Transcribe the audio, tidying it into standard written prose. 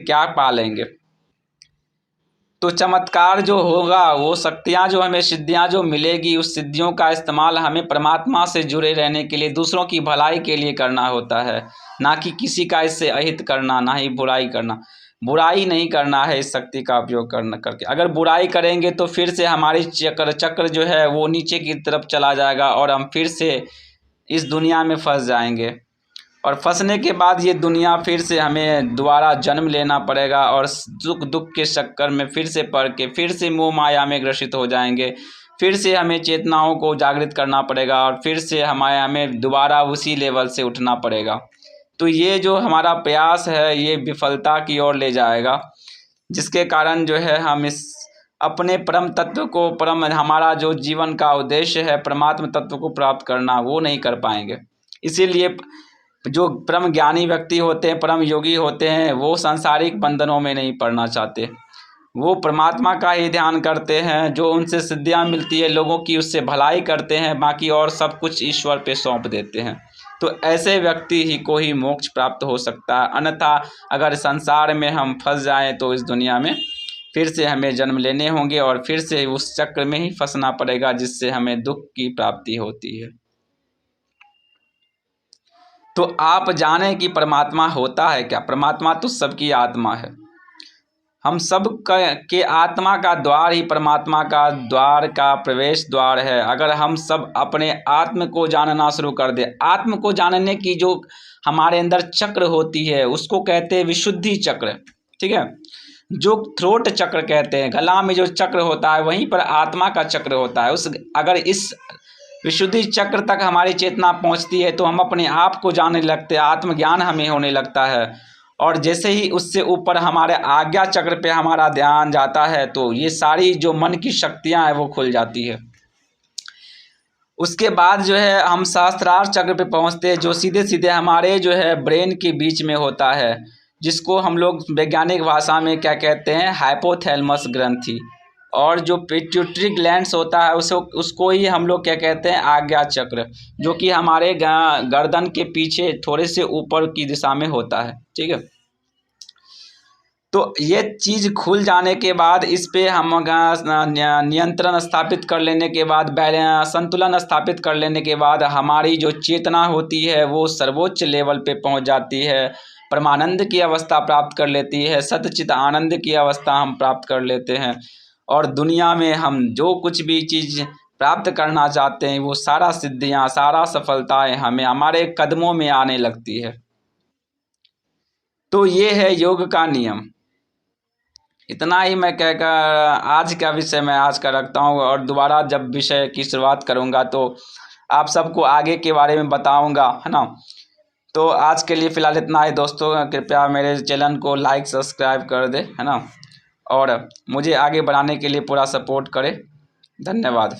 क्या पालेंगे। तो चमत्कार जो होगा, वो शक्तियाँ जो हमें, सिद्धियाँ जो मिलेगी, उस सिद्धियों का इस्तेमाल हमें परमात्मा से जुड़े रहने के लिए, दूसरों की भलाई के लिए करना होता है, ना कि किसी का इससे अहित करना, ना ही बुराई करना। बुराई नहीं करना है इस शक्ति का उपयोग करके। अगर बुराई करेंगे तो फिर से हमारी चक्र जो है वो नीचे की तरफ चला जाएगा और हम फिर से इस दुनिया में फंस जाएंगे। और फंसने के बाद ये दुनिया फिर से हमें दोबारा जन्म लेना पड़ेगा और दुख के चक्कर में फिर से पड़ के फिर से मोह माया में ग्रसित हो जाएंगे। फिर से हमें चेतनाओं को जागृत करना पड़ेगा और फिर से हमें दोबारा उसी लेवल से उठना पड़ेगा। तो ये जो हमारा प्रयास है ये विफलता की ओर ले जाएगा, जिसके कारण जो है हम इस अपने परम तत्व को, हमारा जो जीवन का उद्देश्य है परमात्म तत्व को प्राप्त करना, वो नहीं कर पाएंगे। इसीलिए जो परम ज्ञानी व्यक्ति होते हैं, परम योगी होते हैं, वो सांसारिक बंधनों में नहीं पड़ना चाहते। वो परमात्मा का ही ध्यान करते हैं, जो उनसे सिद्धियां मिलती है लोगों की उससे भलाई करते हैं, बाकी और सब कुछ ईश्वर पे सौंप देते हैं। तो ऐसे व्यक्ति ही को ही मोक्ष प्राप्त हो सकता है। अन्यथा अगर संसार में हम फंस जाएं तो इस दुनिया में फिर से हमें जन्म लेने होंगे और फिर से उस चक्र में ही फंसना पड़ेगा, जिससे हमें दुख की प्राप्ति होती है। तो आप जाने कि परमात्मा होता है क्या। परमात्मा तो सबकी आत्मा है, हम सब के आत्मा का द्वार ही परमात्मा का द्वार का प्रवेश द्वार है। अगर हम सब अपने आत्म को जानना शुरू कर दे, आत्म को जानने की जो हमारे अंदर चक्र होती है उसको कहते हैं विशुद्धि चक्र, ठीक है। जो थ्रोट चक्र कहते हैं, गला में जो चक्र होता है वहीं पर आत्मा का चक्र होता है। अगर इस विशुद्धि चक्र तक हमारी चेतना पहुंचती है तो हम अपने आप को जानने लगते हैं, आत्मज्ञान हमें होने लगता है। और जैसे ही उससे ऊपर हमारे आज्ञा चक्र पे हमारा ध्यान जाता है तो ये सारी जो मन की शक्तियां हैं वो खुल जाती है। उसके बाद जो है हम सहस्त्रार चक्र पे पहुंचते हैं, जो सीधे सीधे हमारे जो है ब्रेन के बीच में होता है, जिसको हम लोग वैज्ञानिक भाषा में क्या कहते हैं, हाइपोथैलेमस ग्रंथि। और जो पिट्यूटरी ग्लैंड्स होता है उसको ही हम लोग क्या कहते हैं, आज्ञा चक्र, जो कि हमारे गर्दन के पीछे थोड़े से ऊपर की दिशा में होता है, ठीक है। तो ये चीज़ खुल जाने के बाद इस पे हम नियंत्रण स्थापित कर लेने के बाद, संतुलन स्थापित कर लेने के बाद हमारी जो चेतना होती है वो सर्वोच्च लेवल पे पहुंच जाती है, परमानंद की अवस्था प्राप्त कर लेती है, सतचित आनंद की अवस्था हम प्राप्त कर लेते हैं। और दुनिया में हम जो कुछ भी चीज़ प्राप्त करना चाहते हैं वो सारा सिद्धियाँ, सारा सफलताएं हमें हमारे कदमों में आने लगती है। तो ये है योग का नियम। इतना ही मैं कहकर आज का विषय मैं आज का रखता हूँ, और दोबारा जब विषय की शुरुआत करूँगा तो आप सबको आगे के बारे में बताऊँगा, है ना। तो आज के लिए फ़िलहाल इतना ही दोस्तों, कृपया मेरे चैनल को लाइक सब्सक्राइब कर दे, है ना, और मुझे आगे बढ़ाने के लिए पूरा सपोर्ट करें। धन्यवाद।